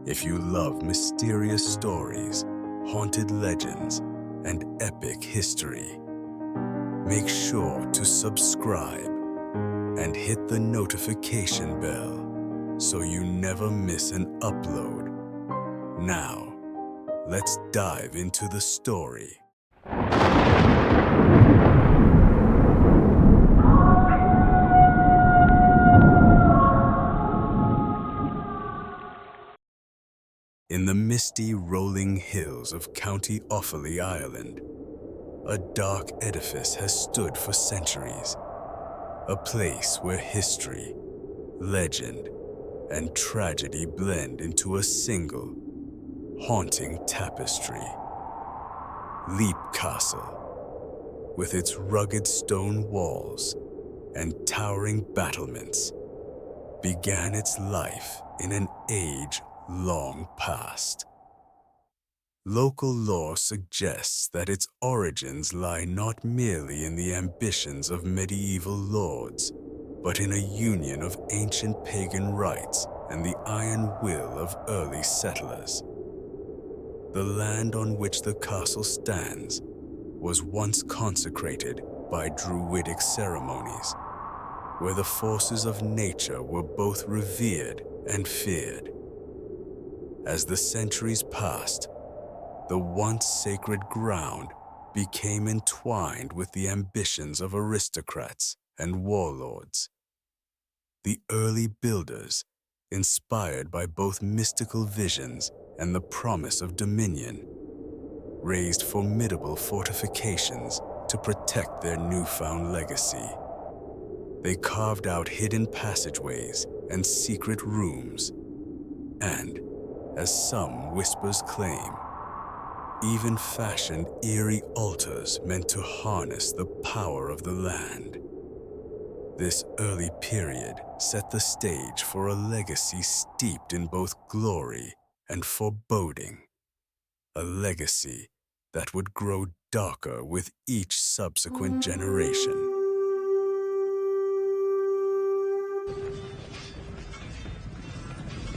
If you love mysterious stories, haunted legends, and epic history, make sure to subscribe and hit the notification bell so you never miss an upload. Now, let's dive into the story. In the misty, rolling hills of County Offaly, Ireland, a dark edifice has stood for centuries. A place where history, legend, and tragedy blend into a single, haunting tapestry. Leap Castle, with its rugged stone walls and towering battlements, began its life in an age long past. Local lore suggests that its origins lie not merely in the ambitions of medieval lords, but in a union of ancient pagan rites and the iron will of early settlers. The land on which the castle stands was once consecrated by druidic ceremonies, where the forces of nature were both revered and feared. As the centuries passed, the once sacred ground became entwined with the ambitions of aristocrats and warlords. The early builders, inspired by both mystical visions and the promise of dominion, raised formidable fortifications to protect their newfound legacy. They carved out hidden passageways and secret rooms, and, as some whispers claim, even fashioned eerie altars meant to harness the power of the land. This early period set the stage for a legacy steeped in both glory and foreboding, a legacy that would grow darker with each subsequent generation.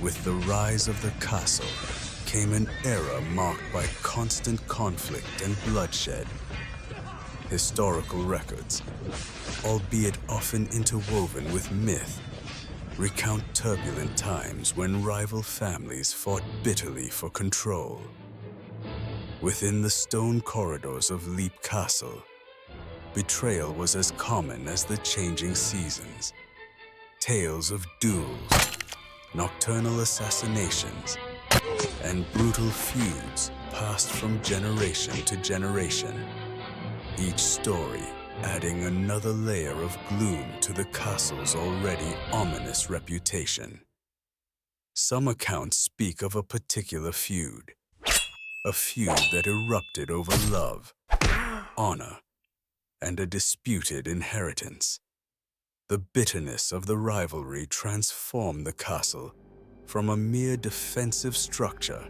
With the rise of the castle came an era marked by constant conflict and bloodshed. Historical records, albeit often interwoven with myth, recount turbulent times when rival families fought bitterly for control. Within the stone corridors of Leap Castle, betrayal was as common as the changing seasons. Tales of duels, nocturnal assassinations, and brutal feuds passed from generation to generation, each story adding another layer of gloom to the castle's already ominous reputation. Some accounts speak of a particular feud, a feud that erupted over love, honor, and a disputed inheritance. The bitterness of the rivalry transformed the castle from a mere defensive structure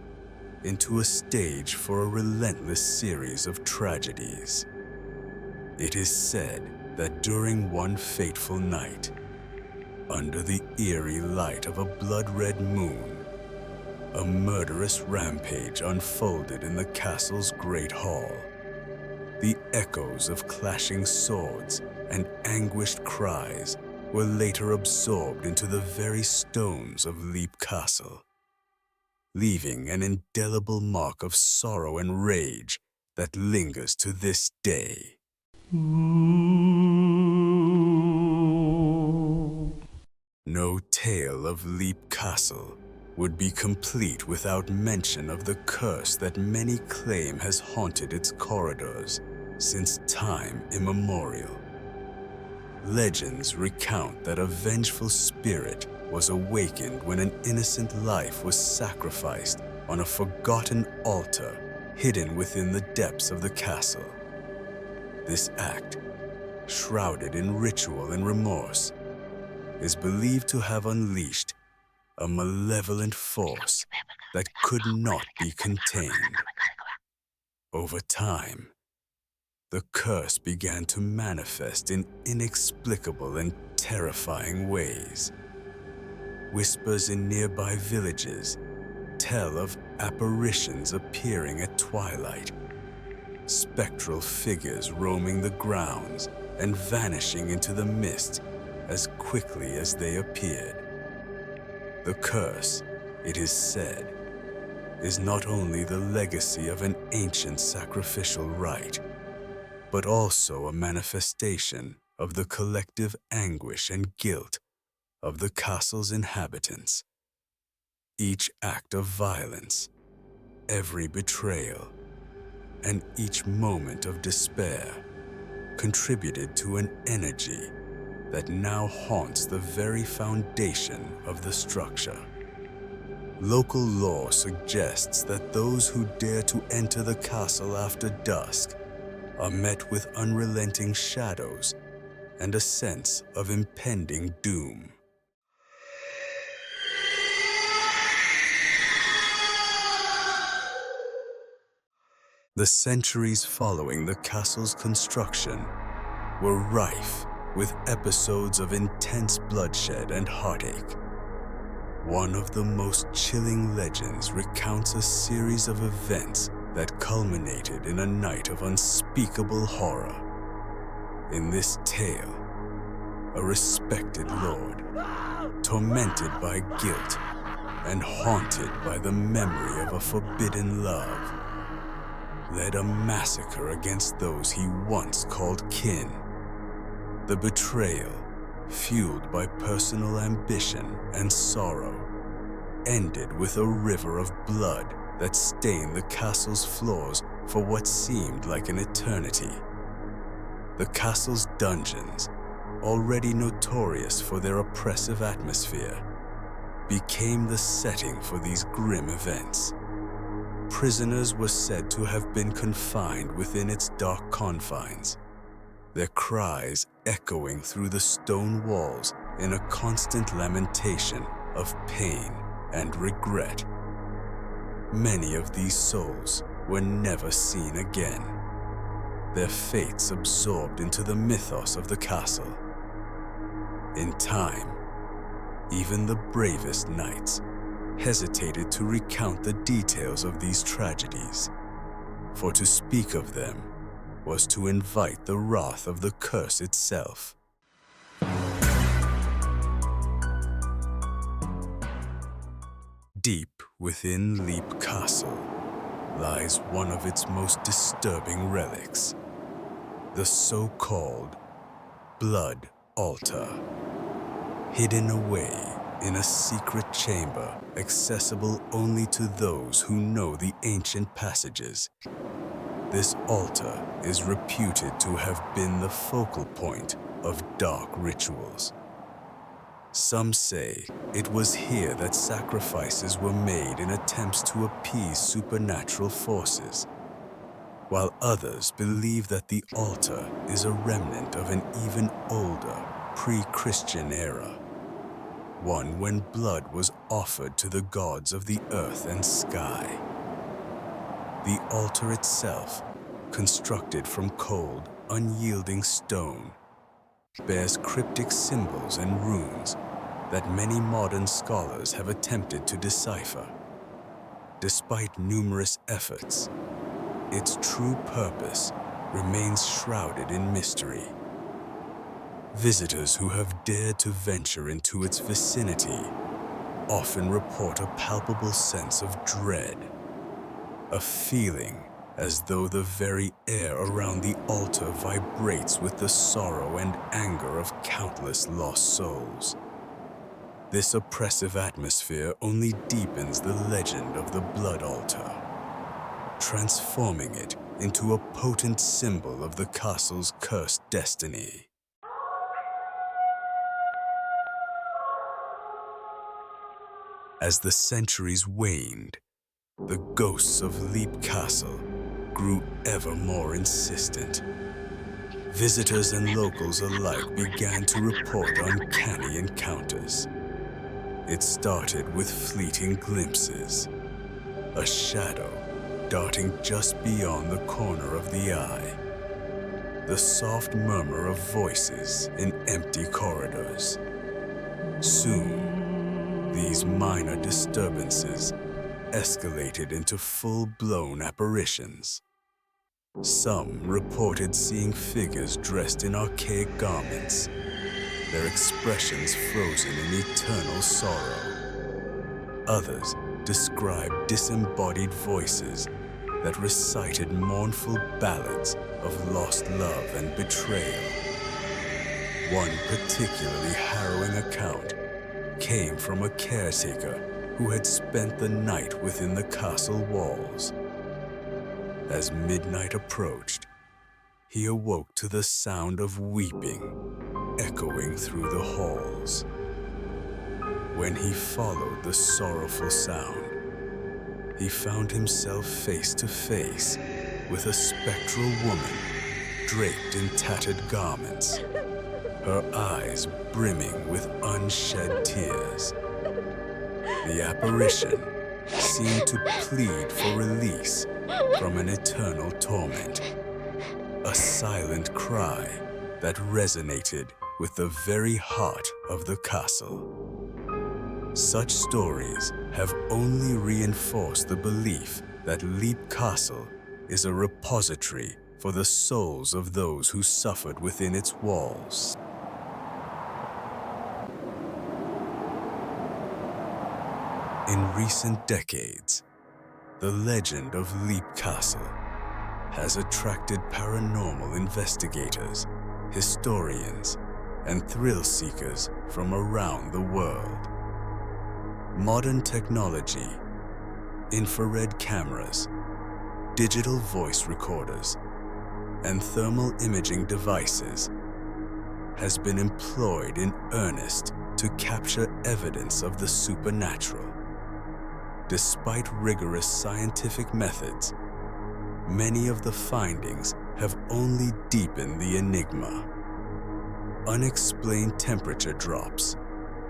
into a stage for a relentless series of tragedies. It is said that during one fateful night, under the eerie light of a blood-red moon, a murderous rampage unfolded in the castle's great hall. The echoes of clashing swords and anguished cries were later absorbed into the very stones of Leap Castle, leaving an indelible mark of sorrow and rage that lingers to this day. No tale of Leap Castle would be complete without mention of the curse that many claim has haunted its corridors since time immemorial. Legends recount that a vengeful spirit was awakened when an innocent life was sacrificed on a forgotten altar hidden within the depths of the castle. This act, shrouded in ritual and remorse, is believed to have unleashed a malevolent force that could not be contained. Over time, the curse began to manifest in inexplicable and terrifying ways. Whispers in nearby villages tell of apparitions appearing at twilight, spectral figures roaming the grounds and vanishing into the mist as quickly as they appeared. The curse, it is said, is not only the legacy of an ancient sacrificial rite, but also a manifestation of the collective anguish and guilt of the castle's inhabitants. Each act of violence, every betrayal, and each moment of despair contributed to an energy that now haunts the very foundation of the structure. Local lore suggests that those who dare to enter the castle after dusk are met with unrelenting shadows and a sense of impending doom. The centuries following the castle's construction were rife with episodes of intense bloodshed and heartache. One of the most chilling legends recounts a series of events that culminated in a night of unspeakable horror. In this tale, a respected lord, tormented by guilt and haunted by the memory of a forbidden love, led a massacre against those he once called kin. The betrayal, fueled by personal ambition and sorrow, ended with a river of blood that stained the castle's floors for what seemed like an eternity. The castle's dungeons, already notorious for their oppressive atmosphere, became the setting for these grim events. Prisoners were said to have been confined within its dark confines, their cries echoing through the stone walls in a constant lamentation of pain and regret. Many of these souls were never seen again, their fates absorbed into the mythos of the castle. In time, even the bravest knights hesitated to recount the details of these tragedies, for to speak of them was to invite the wrath of the curse itself. Deep within Leap Castle lies one of its most disturbing relics, the so-called Blood Altar, hidden away in a secret chamber accessible only to those who know the ancient passages. This altar is reputed to have been the focal point of dark rituals. Some say it was here that sacrifices were made in attempts to appease supernatural forces, while others believe that the altar is a remnant of an even older, pre-Christian era, one when blood was offered to the gods of the earth and sky. The altar itself, constructed from cold, unyielding stone, bears cryptic symbols and runes that many modern scholars have attempted to decipher. Despite numerous efforts, its true purpose remains shrouded in mystery. Visitors who have dared to venture into its vicinity often report a palpable sense of dread, a feeling as though the very air around the altar vibrates with the sorrow and anger of countless lost souls. This oppressive atmosphere only deepens the legend of the Blood Altar, transforming it into a potent symbol of the castle's cursed destiny. As the centuries waned, the ghosts of Leap Castle grew ever more insistent. Visitors and locals alike began to report uncanny encounters. It started with fleeting glimpses, a shadow darting just beyond the corner of the eye, the soft murmur of voices in empty corridors, Soon, these minor disturbances escalated into full-blown apparitions. Some reported seeing figures dressed in archaic garments, their expressions frozen in eternal sorrow. Others described disembodied voices that recited mournful ballads of lost love and betrayal. One particularly harrowing account came from a caretaker who had spent the night within the castle walls. As midnight approached, he awoke to the sound of weeping echoing through the halls. When he followed the sorrowful sound, he found himself face to face with a spectral woman draped in tattered garments, her eyes brimming with unshed tears. The apparition seemed to plead for release from an eternal torment, a silent cry that resonated with the very heart of the castle. Such stories have only reinforced the belief that Leap Castle is a repository for the souls of those who suffered within its walls. In recent decades, the legend of Leap Castle has attracted paranormal investigators, historians, and thrill seekers from around the world. Modern technology, infrared cameras, digital voice recorders, and thermal imaging devices has been employed in earnest to capture evidence of the supernatural. Despite rigorous scientific methods, many of the findings have only deepened the enigma. Unexplained temperature drops,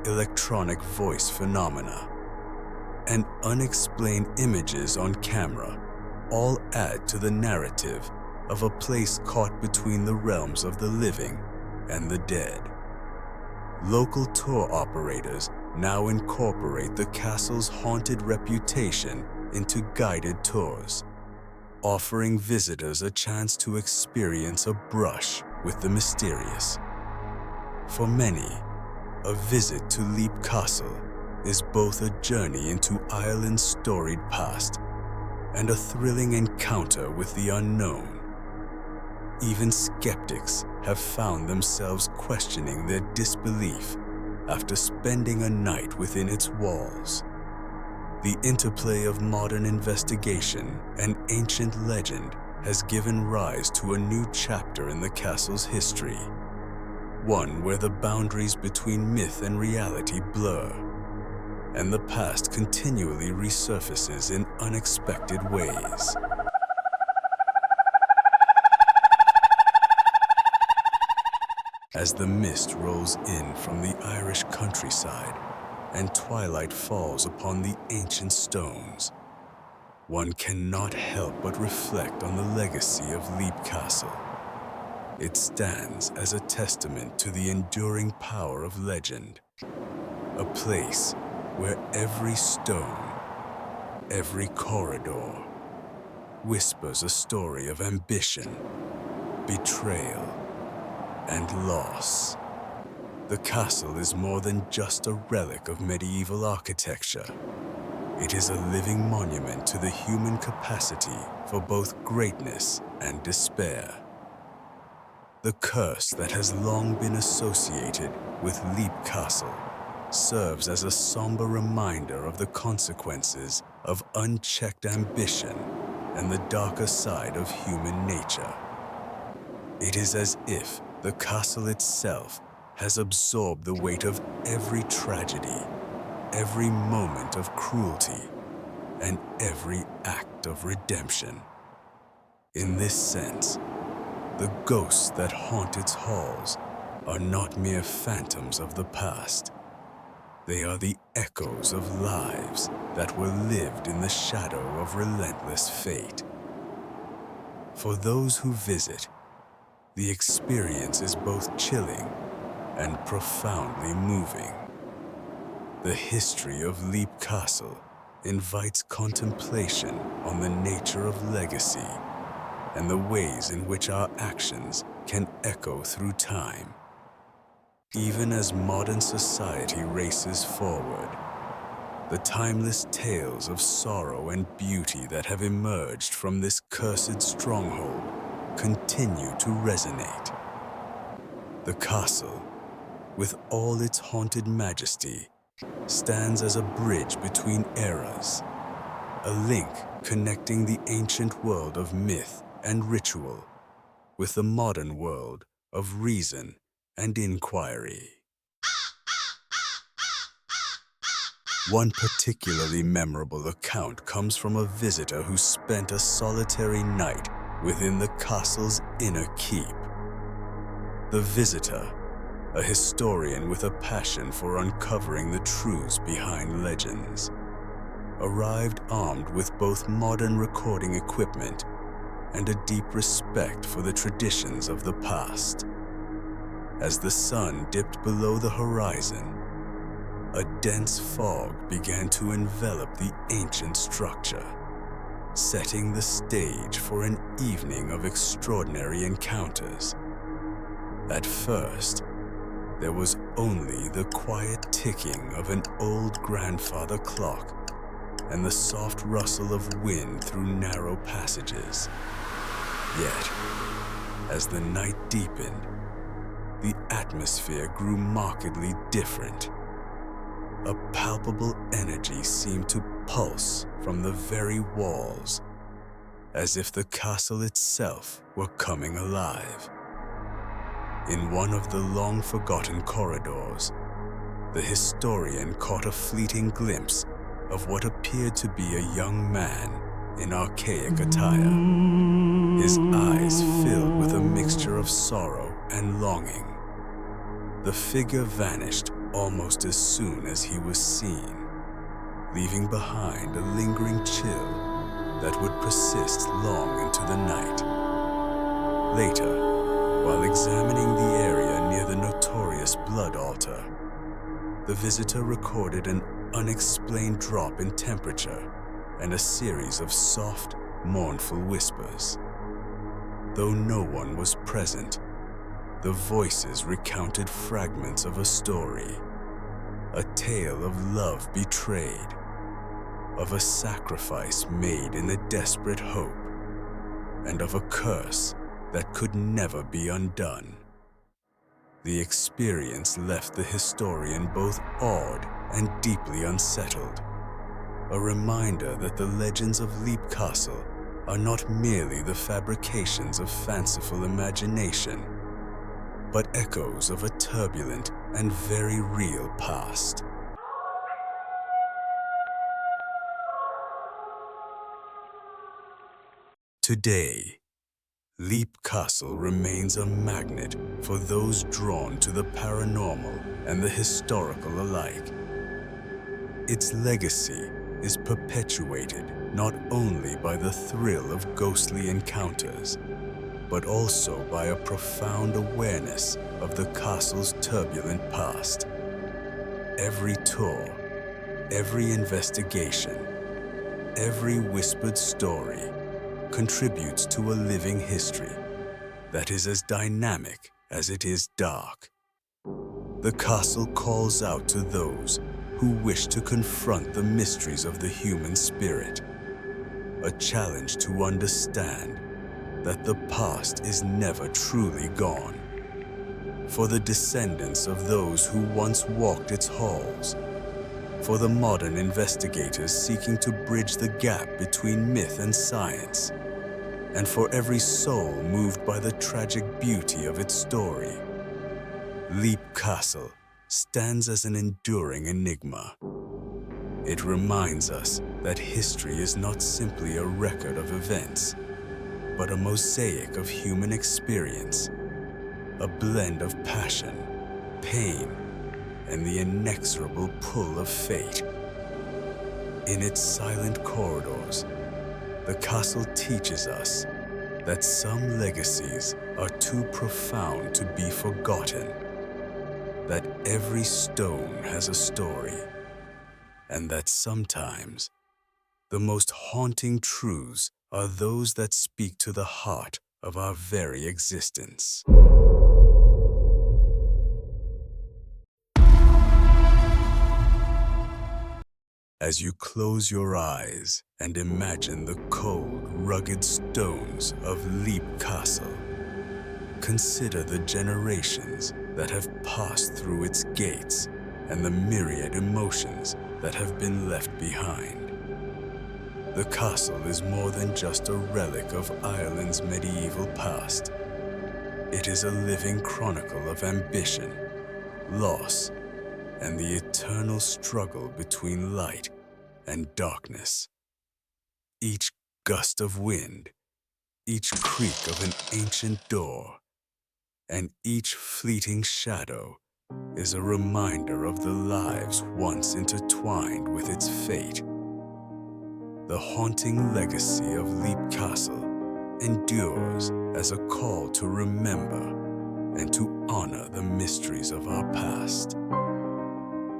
electronic voice phenomena, and unexplained images on camera all add to the narrative of a place caught between the realms of the living and the dead. Local tour operators now incorporate the castle's haunted reputation into guided tours, offering visitors a chance to experience a brush with the mysterious. For many, a visit to Leap Castle is both a journey into Ireland's storied past and a thrilling encounter with the unknown. Even skeptics have found themselves questioning their disbelief after spending a night within its walls. The interplay of modern investigation and ancient legend has given rise to a new chapter in the castle's history, one where the boundaries between myth and reality blur, and the past continually resurfaces in unexpected ways. As the mist rolls in from the Irish countryside and twilight falls upon the ancient stones, one cannot help but reflect on the legacy of Leap Castle. It stands as a testament to the enduring power of legend, a place where every stone, every corridor, whispers a story of ambition, betrayal, and loss. The castle is more than just a relic of medieval architecture. It is a living monument to the human capacity for both greatness and despair. The curse that has long been associated with Leap Castle serves as a somber reminder of the consequences of unchecked ambition and the darker side of human nature. It is as if the castle itself has absorbed the weight of every tragedy, every moment of cruelty, and every act of redemption. In this sense, the ghosts that haunt its halls are not mere phantoms of the past. They are the echoes of lives that were lived in the shadow of relentless fate. For those who visit, the experience is both chilling and profoundly moving. The history of Leap Castle invites contemplation on the nature of legacy and the ways in which our actions can echo through time. Even as modern society races forward, the timeless tales of sorrow and beauty that have emerged from this cursed stronghold continue to resonate. The castle, with all its haunted majesty, stands as a bridge between eras, a link connecting the ancient world of myth and ritual with the modern world of reason and inquiry. One particularly memorable account comes from a visitor who spent a solitary night within the castle's inner keep. The visitor, a historian with a passion for uncovering the truths behind legends, arrived armed with both modern recording equipment and a deep respect for the traditions of the past. As the sun dipped below the horizon, a dense fog began to envelop the ancient structure, setting the stage for an evening of extraordinary encounters. At first, there was only the quiet ticking of an old grandfather clock and the soft rustle of wind through narrow passages. Yet, as the night deepened, the atmosphere grew markedly different. A palpable energy seemed to pulse from the very walls, as if the castle itself were coming alive. In one of the long-forgotten corridors, the historian caught a fleeting glimpse of what appeared to be a young man in archaic attire, his eyes filled with a mixture of sorrow and longing. The figure vanished almost as soon as he was seen, leaving behind a lingering chill that would persist long into the night. Later, while examining the area near the notorious blood altar, the visitor recorded an unexplained drop in temperature and a series of soft, mournful whispers. Though no one was present, the voices recounted fragments of a story, a tale of love betrayed, of a sacrifice made in a desperate hope, and of a curse that could never be undone. The experience left the historian both awed and deeply unsettled, a reminder that the legends of Leap Castle are not merely the fabrications of fanciful imagination, but echoes of a turbulent and very real past. Today, Leap Castle remains a magnet for those drawn to the paranormal and the historical alike. Its legacy is perpetuated not only by the thrill of ghostly encounters, but also by a profound awareness of the castle's turbulent past. Every tour, every investigation, every whispered story contributes to a living history that is as dynamic as it is dark. The castle calls out to those who wish to confront the mysteries of the human spirit, a challenge to understand that the past is never truly gone. For the descendants of those who once walked its halls, for the modern investigators seeking to bridge the gap between myth and science, and for every soul moved by the tragic beauty of its story, Leap Castle stands as an enduring enigma. It reminds us that history is not simply a record of events, but a mosaic of human experience, a blend of passion, pain, and the inexorable pull of fate. In its silent corridors, the castle teaches us that some legacies are too profound to be forgotten, that every stone has a story, and that sometimes the most haunting truths are those that speak to the heart of our very existence. As you close your eyes and imagine the cold, rugged stones of Leap Castle, consider the generations that have passed through its gates and the myriad emotions that have been left behind. The castle is more than just a relic of Ireland's medieval past. It is a living chronicle of ambition, loss, and the eternal struggle between light and darkness. Each gust of wind, each creak of an ancient door, and each fleeting shadow is a reminder of the lives once intertwined with its fate. The haunting legacy of Leap Castle endures as a call to remember and to honor the mysteries of our past.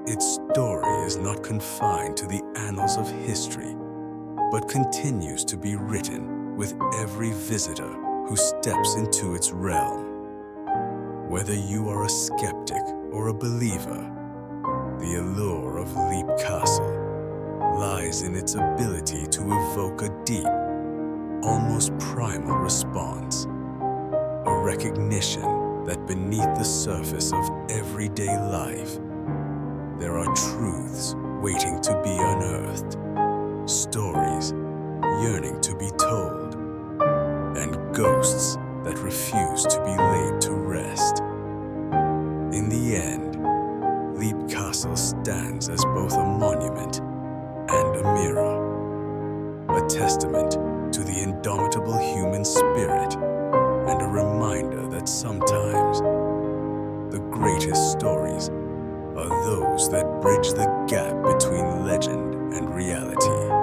Its story is not confined to the annals of history, but continues to be written with every visitor who steps into its realm. Whether you are a skeptic or a believer, the allure of Leap Castle lies in its ability to evoke a deep, almost primal response, a recognition that beneath the surface of everyday life, there are truths waiting to be unearthed, stories yearning to be told, and ghosts that refuse to be laid to rest. In the end, Leap Castle stands as both a monument and a mirror, a testament to the indomitable human spirit and a reminder that sometimes the greatest stories are those that bridge the gap between legend and reality.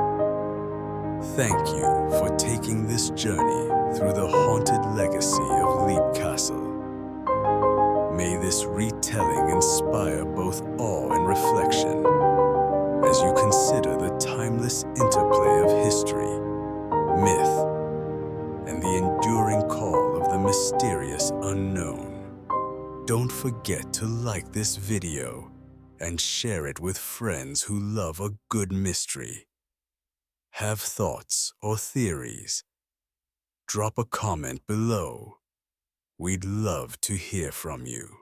Thank you for taking this journey through the haunted legacy of Leap Castle. May this retelling inspire both awe and reflection as you consider the timeless interplay of history, myth, and the enduring call of the mysterious unknown. Don't forget to like this video and share it with friends who love a good mystery. Have thoughts or theories? Drop a comment below. We'd love to hear from you.